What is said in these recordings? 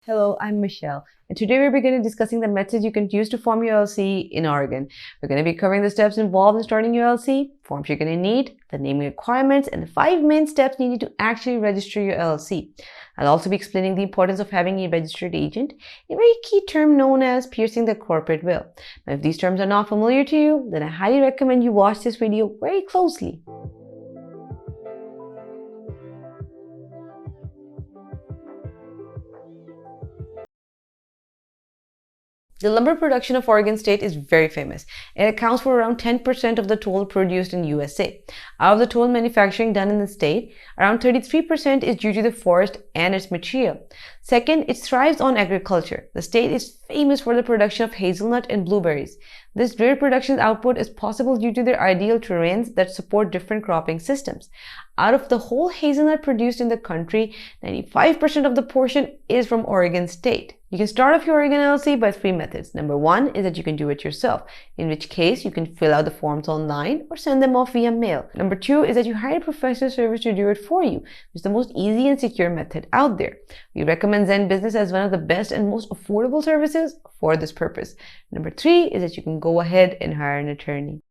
Hello, I'm Michelle, and today we're going to be discussing the methods you can use to form your LLC in Oregon. We're going to be covering the steps involved in starting your LLC, forms you're going to need, the naming requirements, and the 5 main steps needed to actually register your LLC. I'll also be explaining the importance of having a registered agent, a very key term known as piercing the corporate veil. Now, if these terms are not familiar to you, then I highly recommend you watch this video very closely. The lumber production of Oregon State is very famous. It accounts for around 10% of the total produced in USA. Out of the total manufacturing done in the state, around 33% is due to the forest and its material. Second, it thrives on agriculture. The state is famous for the production of hazelnut and blueberries. This rare production output is possible due to their ideal terrains that support different cropping systems. Out of the whole hazelnut produced in the country, 95% of the portion is from Oregon State. You can start off your Oregon LLC by 3 methods. Number 1 is that you can do it yourself, in which case you can fill out the forms online or send them off via mail. Number 2 is that you hire a professional service to do it for you, which is the most easy and secure method out there. We recommend Zen Business as one of the best and most affordable services for this purpose. Number 3 is that you can go ahead and hire an attorney.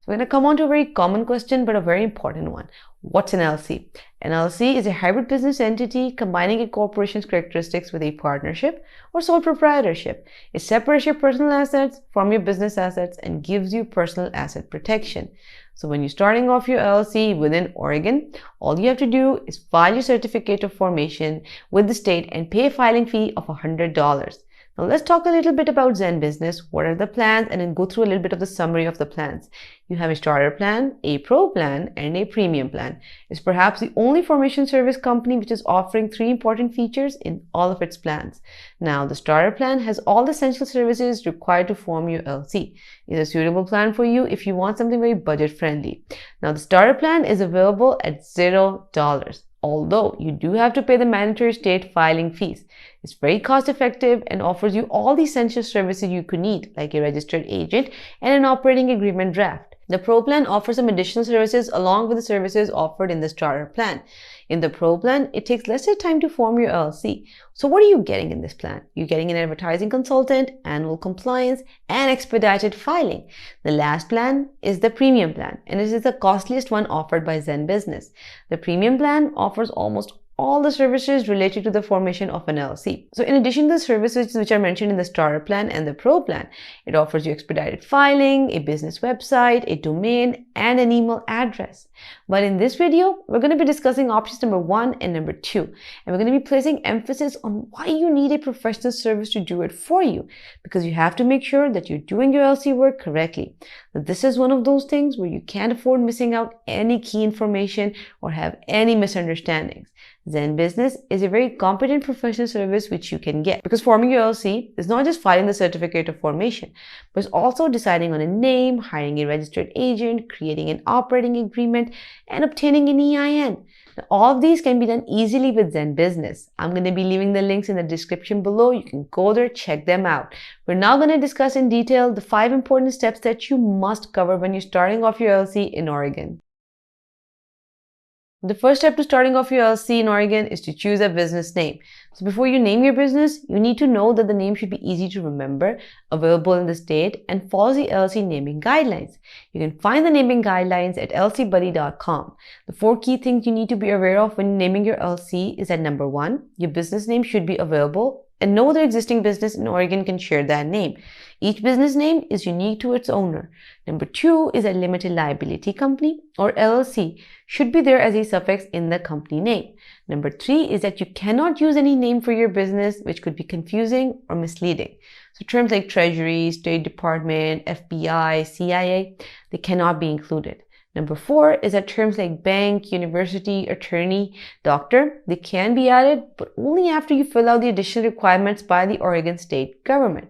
So we're going to come on to a very common question, but a very important one. What's an LLC? An LLC is a hybrid business entity combining a corporation's characteristics with a partnership or sole proprietorship. It separates your personal assets from your business assets and gives you personal asset protection. So when you're starting off your LLC within Oregon, all you have to do is file your certificate of formation with the state and pay a filing fee of $100. Now let's talk a little bit about Zen Business. What are the plans? And then go through a little bit of the summary of the plans. You have a starter plan, a pro plan, and a premium plan. It's perhaps the only formation service company which is offering 3 important features in all of its plans. Now the starter plan has all the essential services required to form your LLC. It's a suitable plan for you if you want something very budget friendly. Now the starter plan is available at $0. Although you do have to pay the mandatory state filing fees. It's very cost effective and offers you all the essential services you could need, like a registered agent and an operating agreement draft. The Pro Plan offers some additional services along with the services offered in the Starter Plan. In the Pro Plan, it takes lesser time to form your LLC. So what are you getting in this plan? You're getting an advertising consultant, annual compliance, and expedited filing. The last plan is the Premium Plan, and it is the costliest one offered by Zen Business. The Premium Plan offers almost all the services related to the formation of an LLC. So in addition to the services which are mentioned in the Starter Plan and the Pro Plan, it offers you expedited filing, a business website, a domain, and an email address. But in this video, we're going to be discussing options number 1 and number 2. And we're going to be placing emphasis on why you need a professional service to do it for you. Because you have to make sure that you're doing your LLC work correctly. Now, this is one of those things where you can't afford missing out any key information or have any misunderstandings. Zen Business is a very competent professional service which you can get, because forming your LLC is not just filing the certificate of formation, but it's also deciding on a name, hiring a registered agent, creating an operating agreement, and obtaining an EIN. Now, all of these can be done easily with Zen Business. I'm going to be leaving the links in the description below. You can go there, check them out. We're now going to discuss in detail the 5 important steps that you must cover when you're starting off your LLC in Oregon. The first step to starting off your LLC in Oregon is to choose a business name. So before you name your business, you need to know that the name should be easy to remember, available in the state, and follows the LLC naming guidelines. You can find the naming guidelines at lcbuddy.com. The 4 key things you need to be aware of when naming your LLC is that number 1, your business name should be available and no other existing business in Oregon can share that name. Each business name is unique to its owner. Number 2 is a limited liability company or LLC should be there as a suffix in the company name. Number 3 is that you cannot use any name for your business which could be confusing or misleading. So terms like Treasury, State Department, FBI, CIA, they cannot be included. Number 4 is that terms like bank, university, attorney, doctor, they can be added, but only after you fill out the additional requirements by the Oregon state government.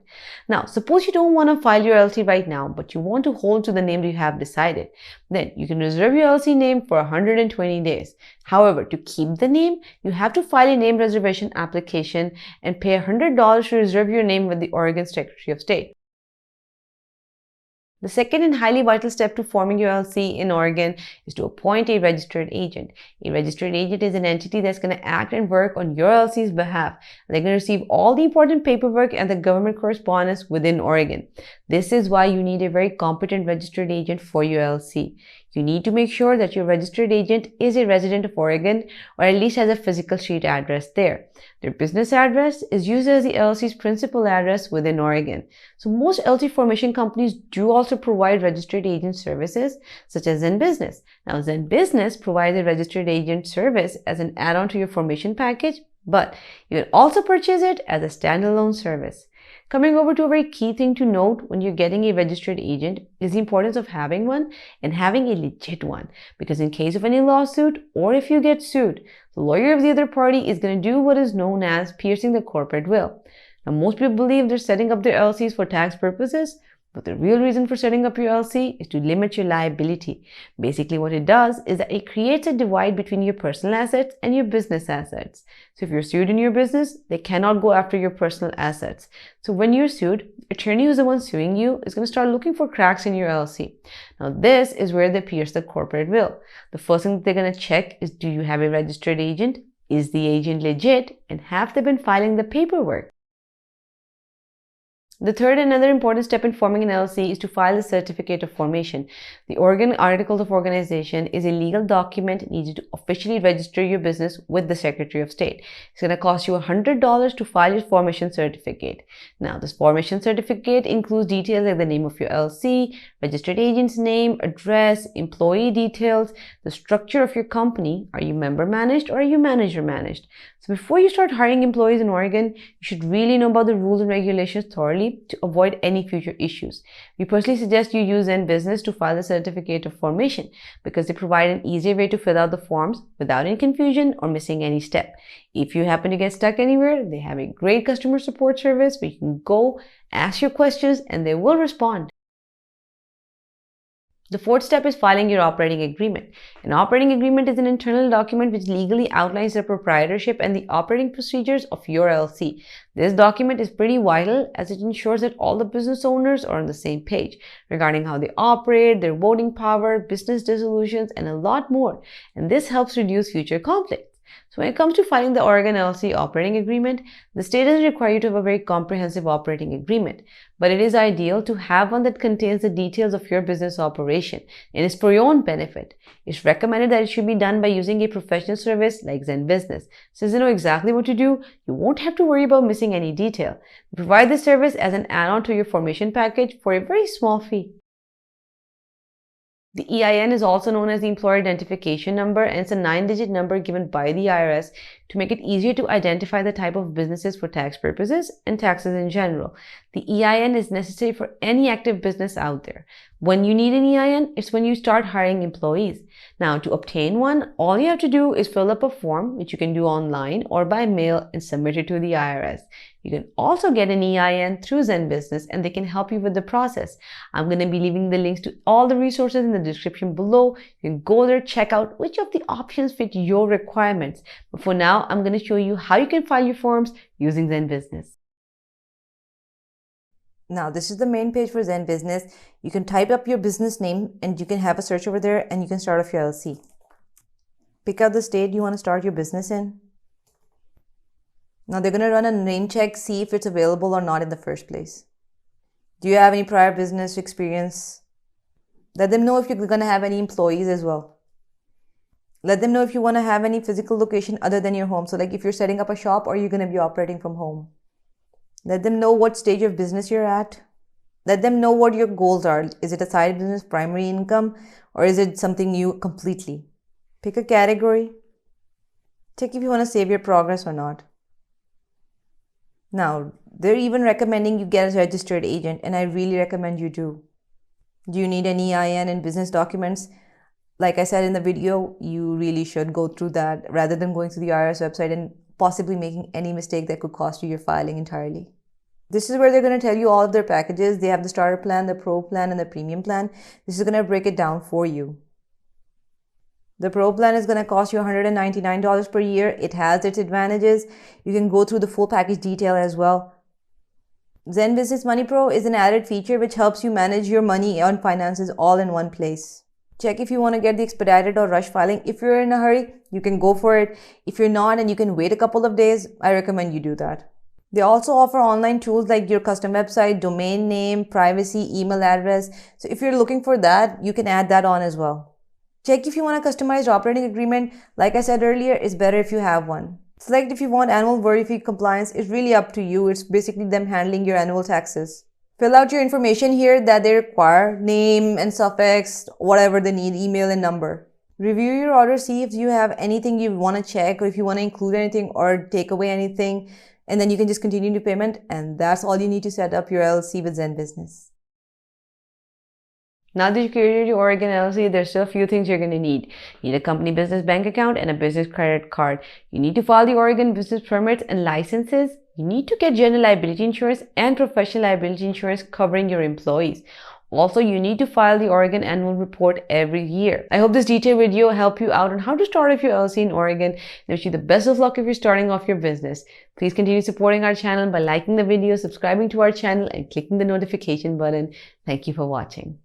Now, suppose you don't want to file your LLC right now, but you want to hold to the name you have decided. Then you can reserve your LLC name for 120 days. However, to keep the name, you have to file a name reservation application and pay $100 to reserve your name with the Oregon Secretary of State. The second and highly vital step to forming your LLC in Oregon is to appoint a registered agent. A registered agent is an entity that's going to act and work on your LLC's behalf. They're going to receive all the important paperwork and the government correspondence within Oregon. This is why you need a very competent registered agent for your LLC. You need to make sure that your registered agent is a resident of Oregon or at least has a physical street address there. Their business address is used as the LLC's principal address within Oregon. So most LLC formation companies do also provide registered agent services such as Zen Business. Now Zen Business provides a registered agent service as an add-on to your formation package, but you can also purchase it as a standalone service. Coming over to a very key thing to note when you're getting a registered agent is the importance of having one and having a legit one. Because in case of any lawsuit or if you get sued, the lawyer of the other party is going to do what is known as piercing the corporate veil. Now, most people believe they're setting up their LLCs for tax purposes, but the real reason for setting up your LLC is to limit your liability. Basically, what it does is that it creates a divide between your personal assets and your business assets. So if you're sued in your business, they cannot go after your personal assets. So when you're sued, the attorney who's the one suing you is going to start looking for cracks in your LLC. Now, this is where they pierce the corporate veil. The first thing that they're going to check is, do you have a registered agent? Is the agent legit? And have they been filing the paperwork? The third and another important step in forming an LLC is to file a certificate of formation. The Oregon Articles of Organization is a legal document needed to officially register your business with the Secretary of State. It's going to cost you $100 to file your formation certificate. Now, this formation certificate includes details like the name of your LLC, registered agent's name, address, employee details, the structure of your company. Are you member managed or are you manager managed? So before you start hiring employees in Oregon, you should really know about the rules and regulations thoroughly to avoid any future issues. We personally suggest you use Zen Business to file the certificate of formation because they provide an easier way to fill out the forms without any confusion or missing any step. If you happen to get stuck anywhere, they have a great customer support service where you can go, ask your questions, and they will respond. The fourth step is filing your operating agreement. An operating agreement is an internal document which legally outlines the proprietorship and the operating procedures of your LLC. This document is pretty vital as it ensures that all the business owners are on the same page regarding how they operate, their voting power, business dissolutions, and a lot more. And this helps reduce future conflicts. So when it comes to filing the Oregon LLC operating agreement, the state doesn't require you to have a very comprehensive operating agreement, but it is ideal to have one that contains the details of your business operation and is for your own benefit. It's recommended that it should be done by using a professional service like Zen Business. Since they know exactly what to do, you won't have to worry about missing any detail. They provide this service as an add-on to your formation package for a very small fee. The EIN is also known as the Employer Identification Number, and it's a 9-digit number given by the IRS to make it easier to identify the type of businesses for tax purposes and taxes in general. The EIN is necessary for any active business out there. When you need an EIN, it's when you start hiring employees. Now, to obtain one, all you have to do is fill up a form, which you can do online or by mail, and submit it to the IRS. You can also get an EIN through Zen Business, and they can help you with the process. I'm going to be leaving the links to all the resources in the description below. You can go there, check out which of the options fit your requirements. But for now, I'm going to show you how you can file your forms using Zen Business. Now, this is the main page for Zen Business. You can type up your business name and you can have a search over there and you can start off your LLC. Pick out the state you want to start your business in. Now, they're going to run a name check, see if it's available or not in the first place. Do you have any prior business experience? Let them know if you're going to have any employees as well. Let them know if you want to have any physical location other than your home. So like if you're setting up a shop or you're going to be operating from home. Let them know what stage of business you're at. Let them know what your goals are. Is it a side business, primary income, or is it something new completely? Pick a category. Check if you want to save your progress or not. Now, they're even recommending you get a registered agent, and I really recommend you do. Do you need an EIN and business documents? Like I said in the video, you really should go through that rather than going to the IRS website and possibly making any mistake that could cost you your filing entirely. This is where they're going to tell you all of their packages. They have the starter plan, the pro plan, and the premium plan. This is going to break it down for you. The pro plan is going to cost you $199 per year. It has its advantages. You can go through the full package detail as well. Zen Business Money Pro is an added feature which helps you manage your money and finances all in one place. Check if you want to get the expedited or rush filing. If you're in a hurry, you can go for it. If you're not and you can wait a couple of days, I recommend you do that. They also offer online tools like your custom website, domain name, privacy, email address. So if you're looking for that, you can add that on as well. Check if you want a customized operating agreement. Like I said earlier, it's better if you have one. Select if you want annual worry-free compliance. It's really up to you. It's basically them handling your annual taxes. Fill out your information here that they require, name and suffix, whatever they need, email and number. Review your order, see if you have anything you want to check or if you want to include anything or take away anything, and then you can just continue to payment, and that's all you need to set up your LLC with Zen Business. Now that you created your Oregon LLC, there's still a few things you're going to need. You need a company business bank account and a business credit card. You need to file the Oregon business permits and licenses. You need to get general liability insurance and professional liability insurance covering your employees. Also, you need to file the Oregon annual report every year. I hope this detailed video helped you out on how to start off your LLC in Oregon and wish you the best of luck if you're starting off your business. Please continue supporting our channel by liking the video, subscribing to our channel, and clicking the notification button. Thank you for watching.